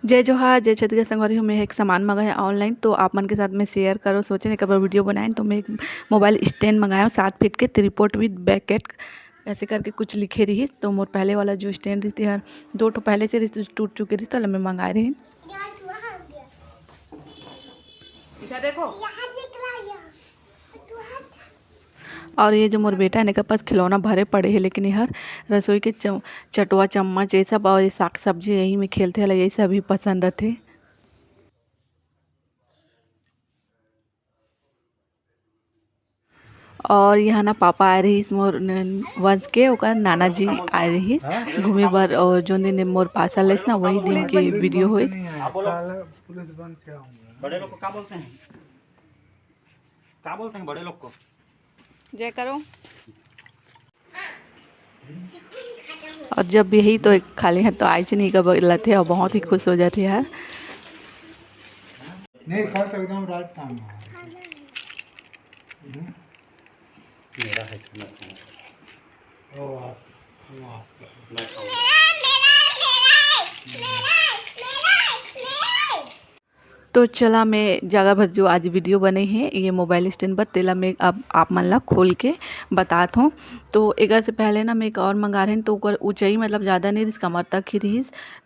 जय जोहार जय छत्तीसगढ़ संगवारी हो। मैं एक सामान मंगाया ऑनलाइन, तो आप मन के साथ में शेयर करो। सोचे एक बार वीडियो बनाएं, तो मैं एक मोबाइल स्टैंड मंगाया 7 फीट के त्रिपोर्ट विद बैकेट ऐसे करके कुछ लिखे रही। तो मोर पहले वाला जो स्टैंड रही यार 2 ठो पहले से रही टूट चुके रही, तो मैं मंगाए रही। इधर देखो। और ये जो मोर बेटा है के पास खिलौना भरे पड़े हैं, लेकिन यार रसोई के चटवा चम्मच ये सब और ये साग सब्जी यही में खेलते हैं, यही सब ही पसंद थे। और यहाँ ना पापा आए रही मोर वंश के ओकर नाना जी आए रही घूमे बर, और जो दिन मोर पार्सल लेस ना वही दिन के वीडियो हुई। बड़े लोग को क्या बोलते हैं? क्या बोलते हैं बड़े लोग को? जय करो। और जब यही तो खाली है तो आइस नहीं का बोला थे, और बहुत ही खुश हो जाते यार। नहीं खा तो एकदम राइट टाइम है। मेरा है ओ आप मैं खाऊंगा। तो चला मैं जगह भर जो आज वीडियो बने हैं ये मोबाइल स्टैंड पर तेला में अब आप मन ला खोल के बतात हूँ। तो एक से पहले ना मैं एक और मंगा रहे तो ऊंचाई मतलब ज़्यादा नहीं रही, कमर तक ही रही।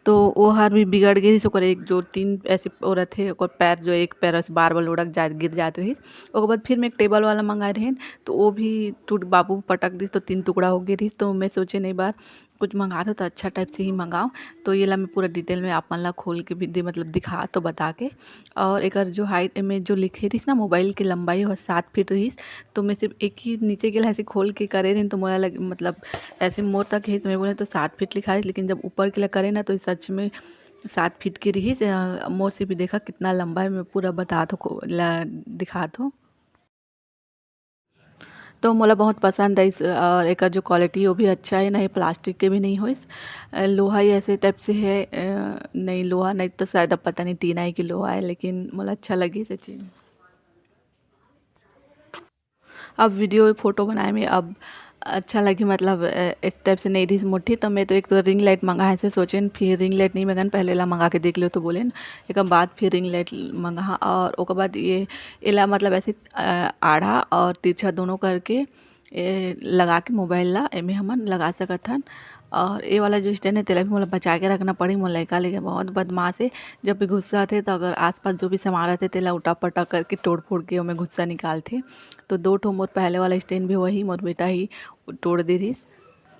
तो वो हर भी बिगड़ गई रही। एक जो 3 ऐसे औरत है पैर जो एक पैर से बार बार लुढ़क जा गिर जाते रही। उसके बाद फिर मैं एक टेबल वाला मंगाए रहे तो वो भी टूट बाबू पटक दी, तो 3 टुकड़ा हो गई रही। तो मैं सोचे नहीं बार कुछ मंगा दो तो अच्छा टाइप से ही मंगाओ। तो ये ला मैं पूरा डिटेल में आप मन ला खोल के भी मतलब दिखा तो बता के। और एक जो हाइट में जो लिखे रही ना मोबाइल की लंबाई वह 7 फीट रही। तो मैं सिर्फ एक ही नीचे के ऐसे खोल के करे रही, तो मोला मतलब ऐसे मोर तक है, तो मैं बोले तो 7 फीट लिखा रही, लेकिन जब ऊपर के लिए करे ना तो सच में 7 फीट की रही। मोर से भी देखा कितना लंबा है, मैं पूरा बता दो को दिखा दो। तो मोला बहुत पसंद है और एक जो क्वालिटी वो भी अच्छा है, नहीं प्लास्टिक के भी नहीं हो, इस लोहा ही ऐसे टाइप से है। नहीं लोहा नहीं तो शायद अब पता नहीं टीना ही की लोहा है, लेकिन मोला अच्छा लगी से चीज़। अब वीडियो फोटो बनाए में अब अच्छा लगी, मतलब इस टाइप से नहीं रही मुट्ठी। तो मैं तो एक तो रिंग लाइट मंगा से सोचे, फिर रिंग लाइट नहीं मंगान पहले ला मंगा के देख लो तो बोले एक बाद फिर रिंग लाइट मंगा। और उसके बाद ये इला मतलब ऐसे आढ़ा और तिरछा दोनों करके लगा के मोबाइल ला एमे हमन लगा सकत हन। और ये वाला जो स्टैंड है तेला भी मोला बचा के रखना पड़ी। मोला लड़का लेके बहुत बदमाश है, जब भी गुस्सा थे तो अगर आसपास जो भी सामान रहते तेला उठा पटा करके तोड़ फोड़ के मैं गुस्सा निकालते। तो 2 ठो मोर पहले वाला स्टैंड भी वही मोर बेटा ही तोड़ दे रही।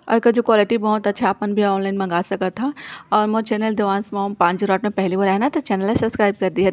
और का जो क्वालिटी बहुत अच्छा, अपन भी ऑनलाइन मंगा सका था। और मोर चैनल देवांश मॉम 508 में पहली बार आया ना तो चैनल सब्सक्राइब कर दिया।